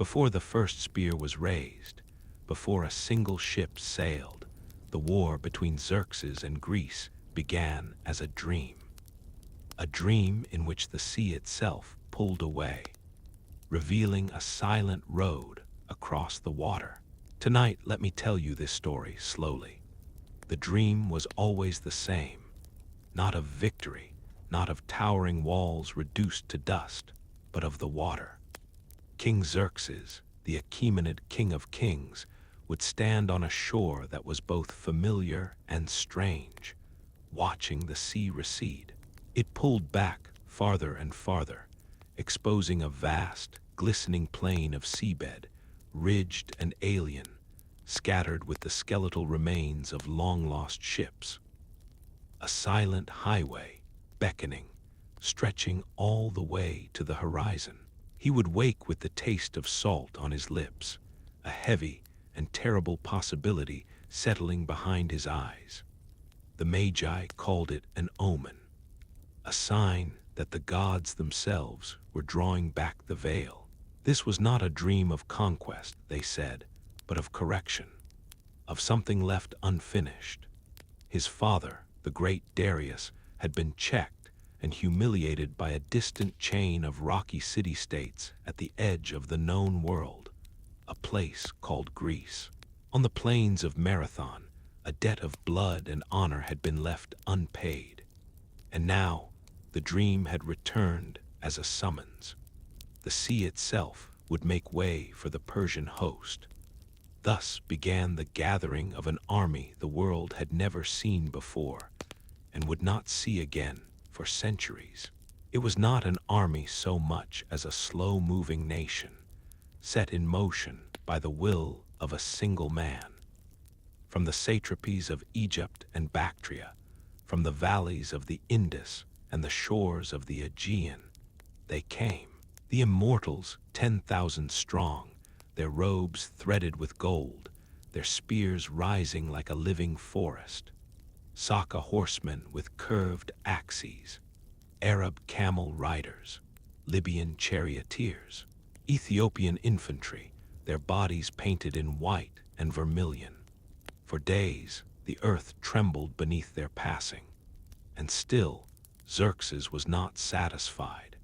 Before the first spear was raised, before a single ship sailed, the war between Xerxes and Greece began as a dream in which the sea itself pulled away, revealing a silent road across the water. Tonight, let me tell you this story slowly. The dream was always the same, not of victory, not of towering walls reduced to dust, but of the water. King Xerxes, the Achaemenid King of Kings, would stand on a shore that was both familiar and strange, watching the sea recede. It pulled back farther and farther, exposing a vast, glistening plain of seabed, ridged and alien, scattered with the skeletal remains of long-lost ships. A silent highway, beckoning, stretching all the way to the horizon. He would wake with the taste of salt on his lips, a heavy and terrible possibility settling behind his eyes. The Magi called it an omen, a sign that the gods themselves were drawing back the veil. This was not a dream of conquest, they said, but of correction, of something left unfinished. His father, the great Darius, had been checked and humiliated by a distant chain of rocky city-states at the edge of the known world, a place called Greece. On the plains of Marathon, a debt of blood and honor had been left unpaid. And now, the dream had returned as a summons. The sea itself would make way for the Persian host. Thus began the gathering of an army the world had never seen before, and would not see again for centuries. It was not an army so much as a slow-moving nation, set in motion by the will of a single man. From the satrapies of Egypt and Bactria, from the valleys of the Indus and the shores of the Aegean, they came, the immortals 10,000 strong, their robes threaded with gold, their spears rising like a living forest. Saka horsemen with curved axes, Arab camel riders, Libyan charioteers, Ethiopian infantry, their bodies painted in white and vermilion. For days, the earth trembled beneath their passing. And still, Xerxes was not satisfied.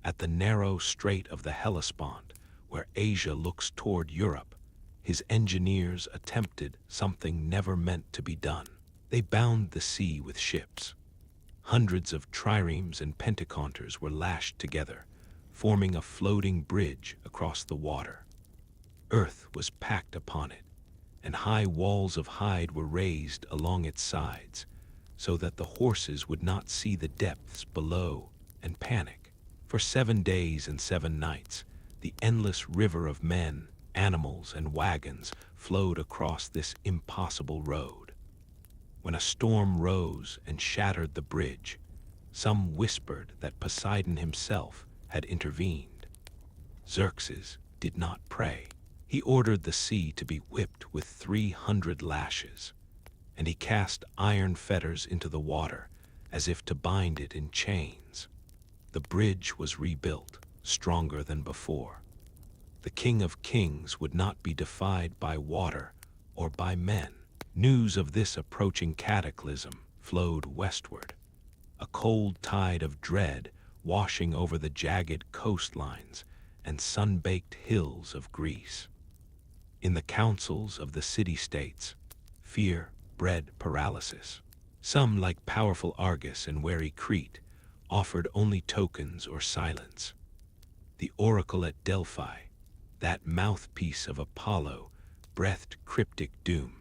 At the narrow strait of the Hellespont, where Asia looks toward Europe, his engineers attempted something never meant to be done. They bound the sea with ships. Hundreds of triremes and pentaconters were lashed together, forming a floating bridge across the water. Earth was packed upon it, and high walls of hide were raised along its sides, so that the horses would not see the depths below and panic. For 7 days and 7 nights, the endless river of men, animals, and wagons flowed across this impossible road. When a storm rose and shattered the bridge, some whispered that Poseidon himself had intervened. Xerxes did not pray. He ordered the sea to be whipped with 300 lashes, and he cast iron fetters into the water as if to bind it in chains. The bridge was rebuilt, stronger than before. The King of Kings would not be defied by water or by men. News of this approaching cataclysm flowed westward, a cold tide of dread washing over the jagged coastlines and sun-baked hills of Greece. In the councils of the city-states, fear bred paralysis. Some, like powerful Argus and wary Crete, offered only tokens or silence. The oracle at Delphi, that mouthpiece of Apollo, breathed cryptic doom,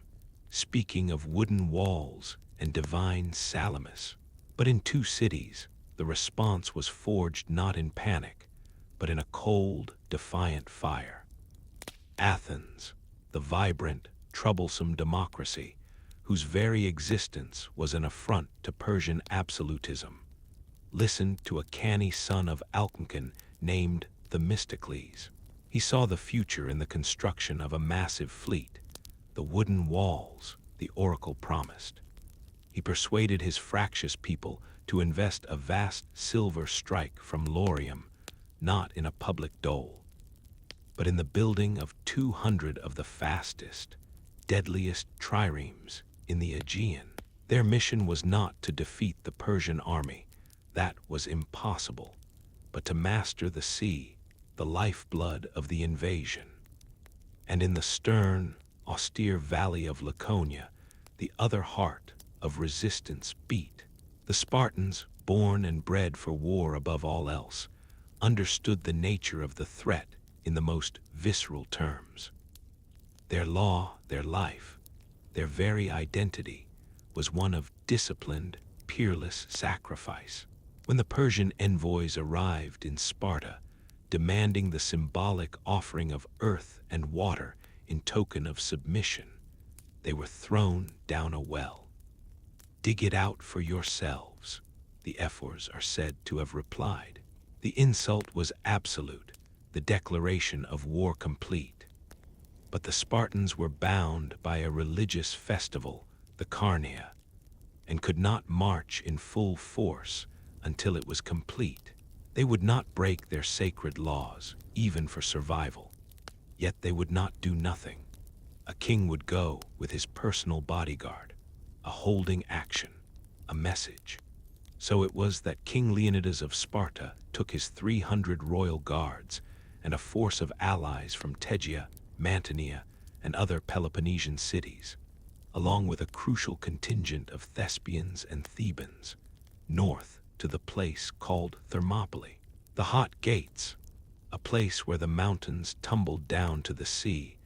speaking of wooden walls and divine Salamis. But in 2 cities, the response was forged not in panic, but in a cold, defiant fire. Athens, the vibrant, troublesome democracy, whose very existence was an affront to Persian absolutism, listened to a canny son of Alcmaeon named Themistocles. He saw the future in the construction of a massive fleet, the wooden walls the oracle promised. He persuaded his fractious people to invest a vast silver strike from Laurium, not in a public dole, but in the building of 200 of the fastest, deadliest triremes in the Aegean. Their mission was not to defeat the Persian army, that was impossible, but to master the sea, the lifeblood of the invasion. And in the stern, austere valley of Laconia, the other heart of resistance beat. The Spartans, born and bred for war above all else, understood the nature of the threat in the most visceral terms. Their law, their life, their very identity was one of disciplined, peerless sacrifice. When the Persian envoys arrived in Sparta, demanding the symbolic offering of earth and water in token of submission, they were thrown down a well. "Dig it out for yourselves," the ephors are said to have replied. The insult was absolute, the declaration of war complete. But the Spartans were bound by a religious festival, the Carnia, and could not march in full force until it was complete. They would not break their sacred laws, even for survival. Yet they would not do nothing. A king would go with his personal bodyguard, a holding action, a message. So it was that King Leonidas of Sparta took his 300 royal guards and a force of allies from Tegea, Mantinea, and other Peloponnesian cities, along with a crucial contingent of Thespians and Thebans, north to the place called Thermopylae, the Hot Gates, a place where the mountains tumbled down to the sea,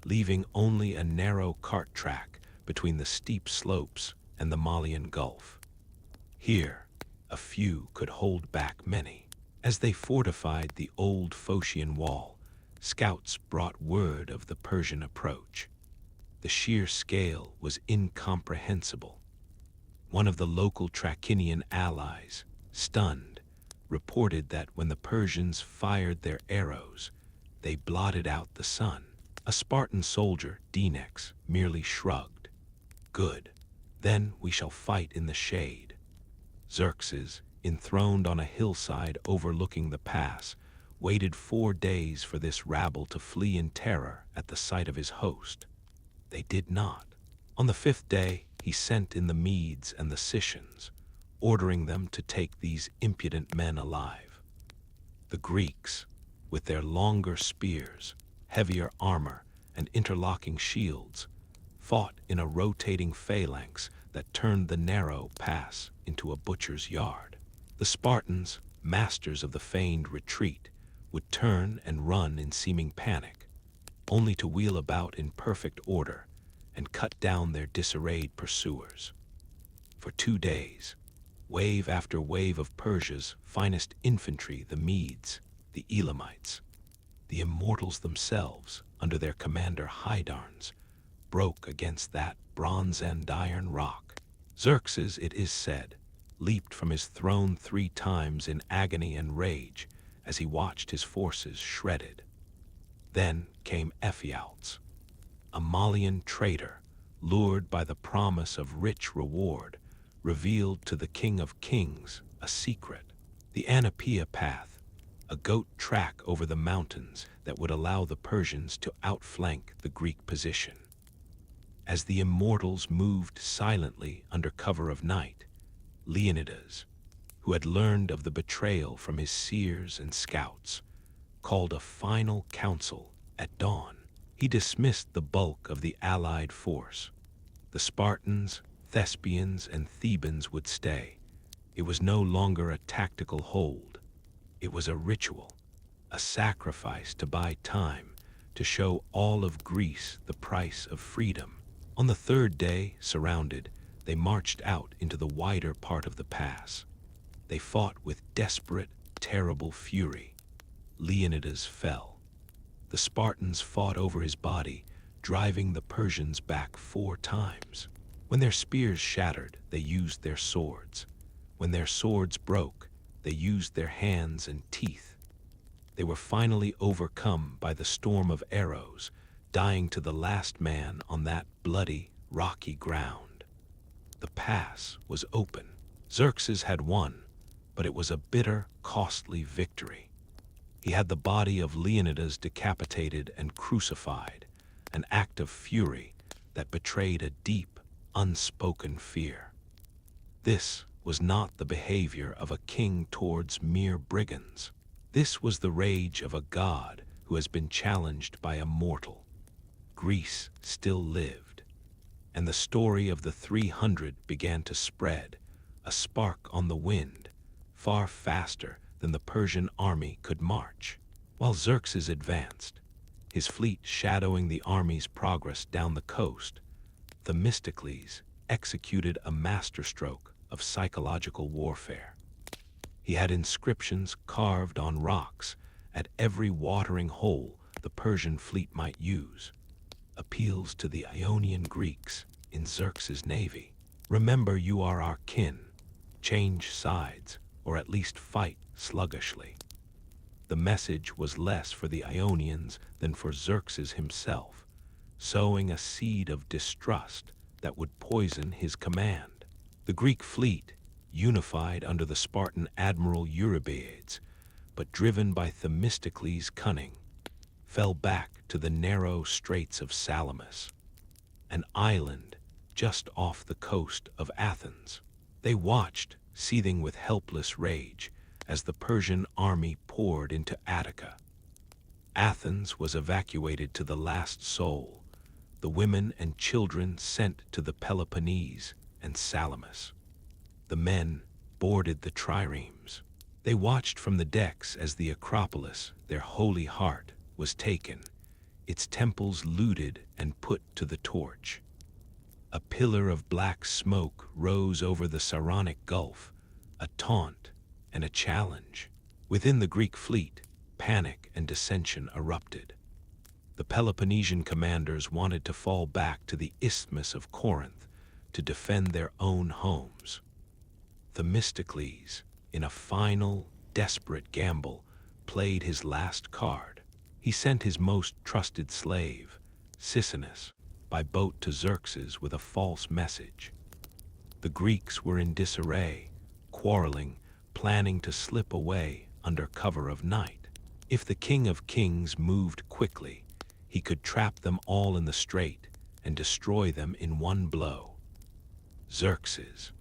leaving only a narrow cart track between the steep slopes and the Malian Gulf. Here, a few could hold back many. As they fortified the old Phocian wall, scouts brought word of the Persian approach. The sheer scale was incomprehensible. One of the local Trachinian allies, stunned, reported that when the Persians fired their arrows, they blotted out the sun. A Spartan soldier, Dinex, merely shrugged. "Good, then we shall fight in the shade." Xerxes, enthroned on a hillside overlooking the pass, waited 4 days for this rabble to flee in terror at the sight of his host. They did not. On the 5th day, he sent in the Medes and the Scythians, ordering them to take these impudent men alive. The Greeks, with their longer spears, heavier armor, and interlocking shields, fought in a rotating phalanx that turned the narrow pass into a butcher's yard. The Spartans, masters of the feigned retreat, would turn and run in seeming panic, only to wheel about in perfect order and cut down their disarrayed pursuers. For 2 days, wave after wave of Persia's finest infantry, the Medes, the Elamites, the immortals themselves, under their commander Hydarnes, broke against that bronze and iron rock. Xerxes, it is said, leaped from his throne 3 times in agony and rage as he watched his forces shredded. Then came Ephialtes, a Malian traitor, lured by the promise of rich reward, revealed to the King of Kings a secret, the Anapaea path, a goat track over the mountains that would allow the Persians to outflank the Greek position. As the immortals moved silently under cover of night, Leonidas, who had learned of the betrayal from his seers and scouts, called a final council at dawn. He dismissed the bulk of the allied force. The Spartans, Thespians, and Thebans would stay. It was no longer a tactical hold. It was a ritual, a sacrifice to buy time, to show all of Greece the price of freedom. On the 3rd day, surrounded, they marched out into the wider part of the pass. They fought with desperate, terrible fury. Leonidas fell. The Spartans fought over his body, driving the Persians back 4 times. When their spears shattered, they used their swords. When their swords broke, they used their hands and teeth. They were finally overcome by the storm of arrows, dying to the last man on that bloody, rocky ground. The pass was open. Xerxes had won, but it was a bitter, costly victory. He had the body of Leonidas decapitated and crucified, an act of fury that betrayed a deep, unspoken fear. This was not the behavior of a king towards mere brigands. This was the rage of a god who has been challenged by a mortal. Greece still lived, and the story of the 300 began to spread, a spark on the wind, far faster than the Persian army could march. While Xerxes advanced, his fleet shadowing the army's progress down the coast, Themistocles executed a masterstroke of psychological warfare. He had inscriptions carved on rocks at every watering hole the Persian fleet might use, appeals to the Ionian Greeks in Xerxes' navy. Remember, you are our kin. Change sides, or at least fight sluggishly. The message was less for the Ionians than for Xerxes himself, sowing a seed of distrust that would poison his command. The Greek fleet, unified under the Spartan admiral Eurybiades, but driven by Themistocles' cunning, fell back to the narrow straits of Salamis, an island just off the coast of Athens. They watched, seething with helpless rage, as the Persian army poured into Attica. Athens was evacuated to the last soul, the women and children sent to the Peloponnese and Salamis. The men boarded the triremes. They watched from the decks as the Acropolis, their holy heart, was taken, its temples looted and put to the torch. A pillar of black smoke rose over the Saronic Gulf, a taunt and a challenge. Within the Greek fleet, panic and dissension erupted. The Peloponnesian commanders wanted to fall back to the Isthmus of Corinth to defend their own homes. Themistocles, in a final, desperate gamble, played his last card. He sent his most trusted slave, Sisinus, by boat to Xerxes with a false message. The Greeks were in disarray, quarreling, planning to slip away under cover of night. If the King of Kings moved quickly, he could trap them all in the strait and destroy them in one blow. Xerxes,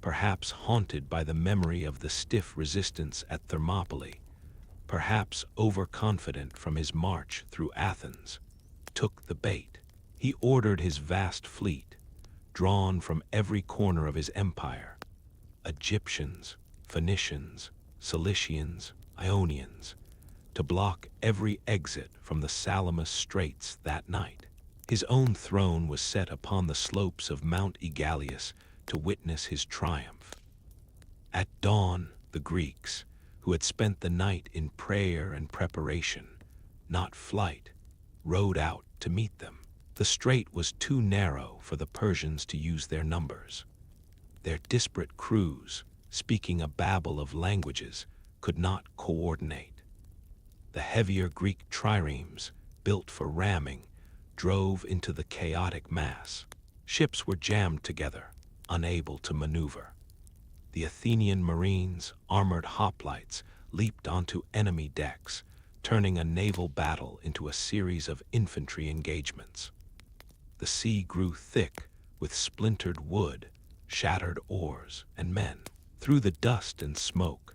perhaps haunted by the memory of the stiff resistance at Thermopylae, perhaps overconfident from his march through Athens, took the bait. He ordered his vast fleet, drawn from every corner of his empire, Egyptians, Phoenicians, Cilicians, Ionians, to block every exit from the Salamis Straits that night. His own throne was set upon the slopes of Mount Aegaleus to witness his triumph. At dawn, the Greeks, who had spent the night in prayer and preparation, not flight, rode out to meet them. The strait was too narrow for the Persians to use their numbers. Their disparate crews, speaking a babel of languages, could not coordinate. The heavier Greek triremes, built for ramming, drove into the chaotic mass. Ships were jammed together, unable to maneuver. The Athenian marines, armored hoplites, leaped onto enemy decks, turning a naval battle into a series of infantry engagements. The sea grew thick with splintered wood, shattered oars, and men. Through the dust and smoke,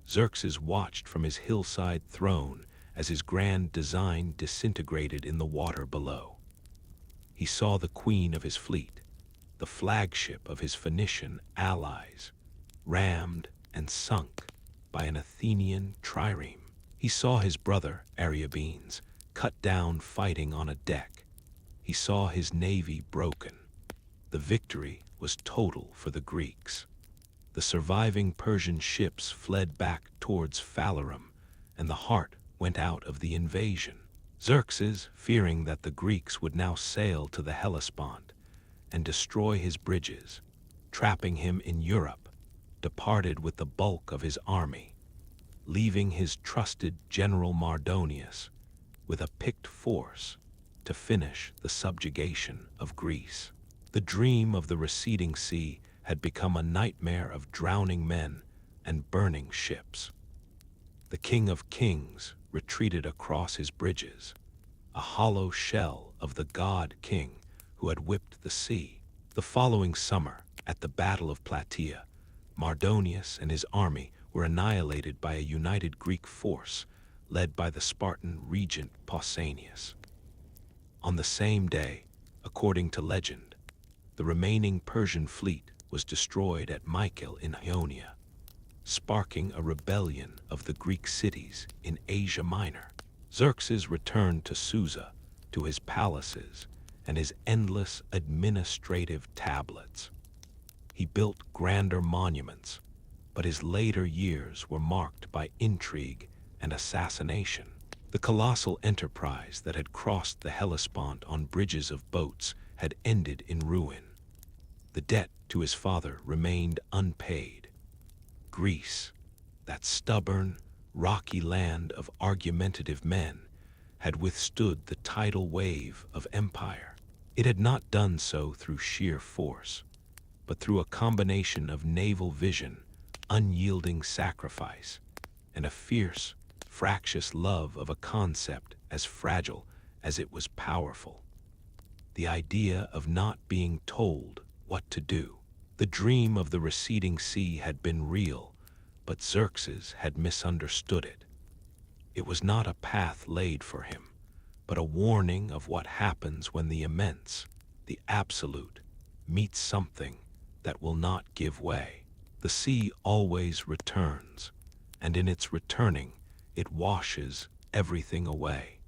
Xerxes watched from his hillside throne as his grand design disintegrated in the water below. He saw the queen of his fleet, the flagship of his Phoenician allies, rammed and sunk by an Athenian trireme. He saw his brother, Ariobanes, cut down fighting on a deck. He saw his navy broken. The victory was total for the Greeks. The surviving Persian ships fled back towards Phalerum, and the heart went out of the invasion. Xerxes, fearing that the Greeks would now sail to the Hellespont and destroy his bridges, trapping him in Europe, departed with the bulk of his army, leaving his trusted general Mardonius with a picked force to finish the subjugation of Greece. The dream of the receding sea had become a nightmare of drowning men and burning ships. The King of Kings, retreated across his bridges, a hollow shell of the god king who had whipped the sea. The following summer, at the Battle of Plataea, Mardonius and his army were annihilated by a united Greek force led by the Spartan regent Pausanias. On the same day, according to legend, the remaining Persian fleet was destroyed at Mycale in Ionia, sparking a rebellion of the Greek cities in Asia Minor. Xerxes returned to Susa, to his palaces and his endless administrative tablets. He built grander monuments, but his later years were marked by intrigue and assassination. The colossal enterprise that had crossed the Hellespont on bridges of boats had ended in ruin. The debt to his father remained unpaid. Greece, that stubborn, rocky land of argumentative men, had withstood the tidal wave of empire. It had not done so through sheer force, but through a combination of naval vision, unyielding sacrifice, and a fierce, fractious love of a concept as fragile as it was powerful. The idea of not being told what to do. The dream of the receding sea had been real, but Xerxes had misunderstood it. It was not a path laid for him, but a warning of what happens when the immense, the absolute, meets something that will not give way. The sea always returns, and in its returning, it washes everything away.